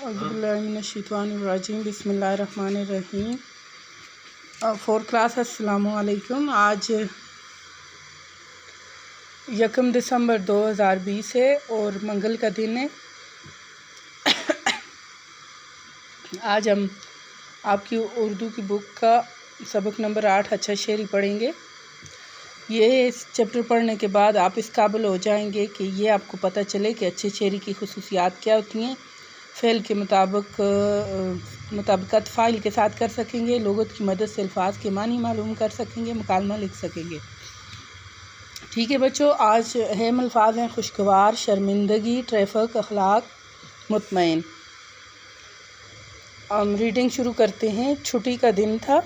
अज़बिल्लाहिमिनश्शैतानिर्रजीम बिस्मिल्लाहिर्रहमानिर्रहीम। 4th class अस्सलामु अलैकुम। आज 1 दिसंबर 2020 है और मंगल का दिन है। आज हम आपकी उर्दू की बुक का सबक नंबर 8 अच्छा शेरी पढ़ेंगे। ये इस चैप्टर पढ़ने के बाद आप इस काबिल हो जाएंगे कि ये आपको पता चले कि अच्छे शेरी की खुसूसियात क्या होती हैं। फ़ेल के मुताबिकत फ़ाइल के साथ कर सकेंगे, लुग़त की मदद से अल्फाज के मानी मालूम कर सकेंगे, मुकालमा लिख सकेंगे। ठीक है बच्चों, आज अहम अल्फाज हैं खुशगवार, शर्मिंदगी, ट्रैफिक, अखलाक, मुतमईन। हम रीडिंग शुरू करते हैं। छुट्टी का दिन था,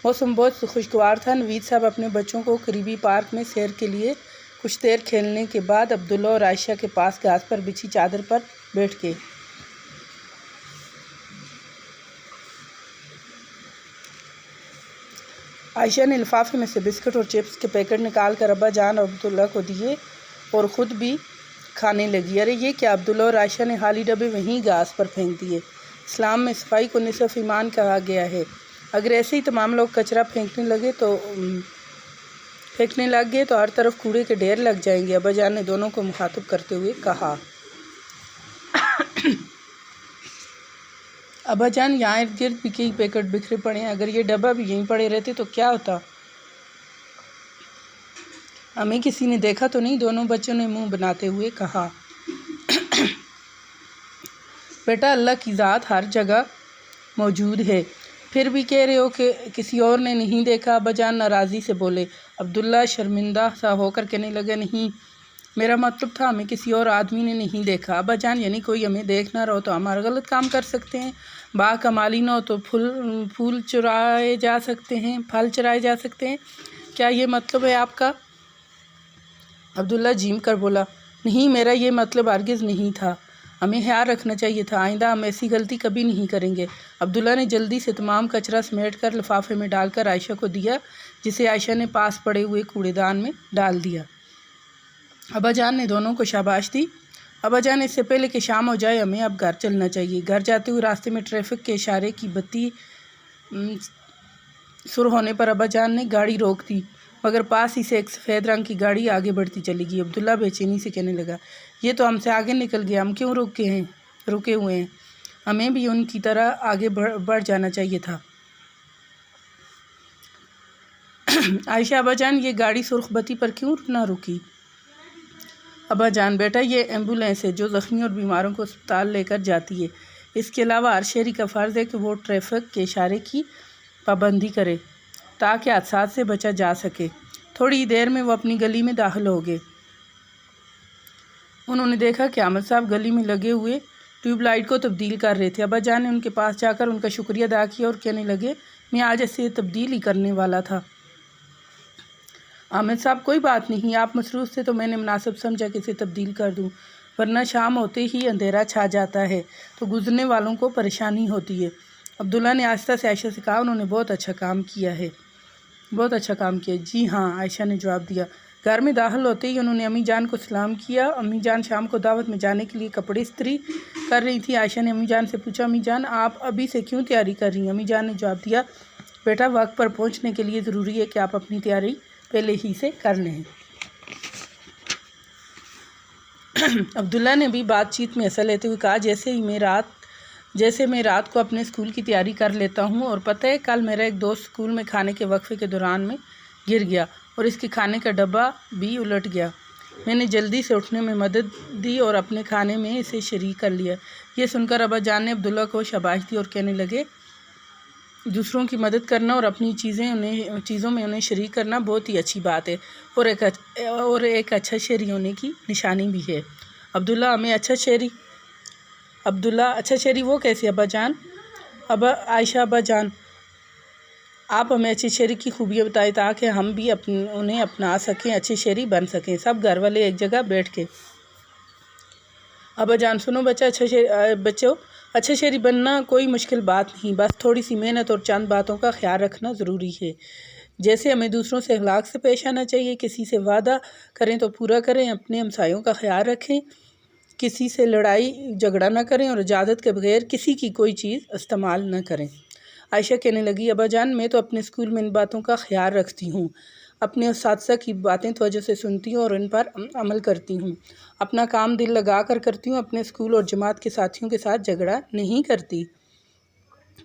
मौसम बहुत खुशगवार था। नवीद साहब अपने बच्चों को करीबी पार्क में सैर के लिए कुछ देर खेलने के बाद अब्दुल्ला और आयशा के पास घास पर बिछी चादर पर बैठ गए। आयशा ने लिफाफे में से बिस्कुट और चिप्स के पैकेट निकाल कर अब्बा जान और अब्दुल्ला को दिए और ख़ुद भी खाने लगी। अरे ये क्या! अब्दुल्ला और आयशा ने खाली डब्बे वहीं घास पर फेंक दिए। इस्लाम में सफाई को निसफ ईमान कहा गया है। अगर ऐसे ही तमाम लोग कचरा फेंकने लग गए तो हर तरफ कूड़े के ढेर लग जाएंगे। अब्बा जान ने दोनों को मुखातिब करते हुए कहा, अब्बा जान, यहाँ इर्द गिर्द भी कई पैकेट बिखरे पड़े हैं। अगर ये डब्बा भी यहीं पड़े रहते तो क्या होता? हमें किसी ने देखा तो नहीं? दोनों बच्चों ने मुंह बनाते हुए कहा। बेटा, अल्लाह की ज़ात हर जगह मौजूद है, फिर भी कह रहे हो कि किसी और ने नहीं देखा। अब्बा जान नाराज़ी से बोले। अब्दुल्ला शर्मिंदा सा होकर कहने लगा, नहीं, मेरा मतलब था हमें किसी और आदमी ने नहीं देखा। अब्बा जान, यानी कोई हमें देख ना रहो तो हमारा गलत काम कर सकते हैं। बाकमाली न हो तो फूल चुराए जा सकते हैं, फल चुराए जा सकते हैं। क्या ये मतलब है आपका? अब्दुल्ला झीम कर बोला, नहीं, मेरा ये मतलब हरगिज़ नहीं था। हमें ख्याल रखना चाहिए था, आइंदा हम ऐसी गलती कभी नहीं करेंगे। अब्दुल्ला ने जल्दी से तमाम कचरा समेट कर लिफाफे में डालकर आयशा को दिया, जिसे आयशा ने पास पड़े हुए कूड़ेदान में डाल दिया। अब्बा जान ने दोनों को शाबाश दी। अब्बा जान, इससे पहले कि शाम हो जाए हमें अब घर चलना चाहिए। घर जाते हुए रास्ते में ट्रैफिक के इशारे की बत्ती सुर होने पर अब्बा जान ने गाड़ी रोक दी, मगर पास ही से एक सफ़ेद रंग की गाड़ी आगे बढ़ती चली गई। अब्दुल्ला बेचैनी से कहने लगा, ये तो हमसे आगे निकल गया, हम क्यों रुके हुए हैं? हमें भी उनकी तरह आगे बढ़ जाना चाहिए था। आयशा, अब्बा जान, ये गाड़ी सुर्ख बत्ती पर क्यों ना रुकी? अब्बा जान, बेटा, ये एम्बुलेंस है जो ज़ख्मी और बीमारों को अस्पताल लेकर जाती है। इसके अलावा हर शहरी का फ़र्ज़ है कि वो ट्रैफिक के इशारे की पाबंदी करे ताकि हादसा से बचा जा सके। थोड़ी देर में वो अपनी गली में दाखिल हो गए। उन्होंने देखा कि अहमद साहब गली में लगे हुए ट्यूबलाइट को तब्दील कर रहे थे। अब्बा जान ने उनके पास जाकर उनका शुक्रिया अदा किया और कहने लगे, मैं आज ऐसे तब्दील ही करने वाला था। अहमद साहब, कोई बात नहीं, आप मसरूफ़ थे तो मैंने मुनासिब समझा कि इसे तब्दील कर दूं, वरना शाम होते ही अंधेरा छा जाता है तो गुजरने वालों को परेशानी होती है। अब्दुल्ला ने आहिस्ता से आयशा से कहा, उन्होंने बहुत अच्छा काम किया है। बहुत अच्छा काम किया। जी हाँ, आयशा ने जवाब दिया। घर में दाखिल होते ही उन्होंने अम्मी जान को सलाम किया। अम्मी जान शाम को दावत में जाने के लिए कपड़े इस्त्री कर रही थी। आयशा ने अम्मी जान से पूछा, अम्मी जान, आप अभी से क्यों तैयारी कर रही हैं? अम्मी जान ने जवाब दिया, बेटा, वक्त पर पहुँचने के लिए ज़रूरी है कि आप अपनी तैयारी पहले ही से कर लें। अब्दुल्ला ने भी बातचीत में हिस्सा लेते हुए कहा, जैसे मैं रात को अपने स्कूल की तैयारी कर लेता हूँ, और पता है कल मेरा एक दोस्त स्कूल में खाने के वक्फे के दौरान में गिर गया और इसके खाने का डब्बा भी उलट गया। मैंने जल्दी से उठने में मदद दी और अपने खाने में इसे शरीक कर लिया। ये सुनकर अब्बा जान ने अब्दुल्ला को शाबाश दी और कहने लगे, दूसरों की मदद करना और अपनी चीज़ों में उन्हें शरीक करना बहुत ही अच्छी बात है और एक अच्छा शेरी होने की निशानी भी है। अब्दुल्ला, अच्छा शेरी वो कैसे? अब्बा जान, आयशा, अब्बा जान, आप हमें अच्छी शेरी की खूबियाँ बताएं ताकि हम भी उन्हें अपना सकें, अच्छे शेरी बन सकें। सब घर वाले एक जगह बैठ के। अब्बा जान, सुनो बच्चों, अच्छा शेरी बनना कोई मुश्किल बात नहीं, बस थोड़ी सी मेहनत और चंद बातों का ख्याल रखना ज़रूरी है। जैसे हमें दूसरों से अखलाक से पेश आना चाहिए, किसी से वादा करें तो पूरा करें, अपने हमसायों का ख्याल रखें, کسی سے لڑائی جھگڑا نہ کریں اور اجازت کے بغیر کسی کی کوئی چیز استعمال نہ کریں۔ عائشہ کہنے لگی ابا جان میں تو اپنے اسکول میں ان باتوں کا خیال رکھتی ہوں، اپنے اساتذہ کی باتیں توجہ سے سنتی ہوں اور ان پر عمل کرتی ہوں، اپنا کام دل لگا کر کرتی ہوں، اپنے اسکول اور جماعت کے ساتھیوں کے ساتھ جھگڑا نہیں کرتی۔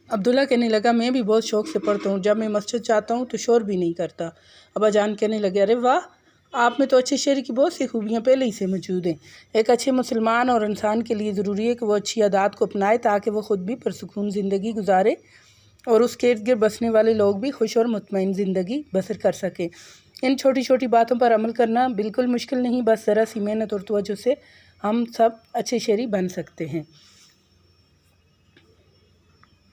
عبداللہ کہنے لگا میں بھی بہت شوق سے پڑھتا ہوں، جب میں مسجد جاتا ہوں تو شور بھی نہیں کرتا۔ ابا جان کہنے لگے ارے واہ، آپ میں تو اچھے شہری کی بہت سی خوبیاں پہلے ہی سے موجود ہیں۔ ایک اچھے مسلمان اور انسان کے لیے ضروری ہے کہ وہ اچھی عادات کو اپنائے تاکہ وہ خود بھی پرسکون زندگی گزارے اور اس کے ارد گرد بسنے والے لوگ بھی خوش اور مطمئن زندگی بسر کر سکیں۔ ان چھوٹی چھوٹی باتوں پر عمل کرنا بالکل مشکل نہیں، بس ذرا سی محنت اور توجہ سے ہم سب اچھے شہری بن سکتے ہیں۔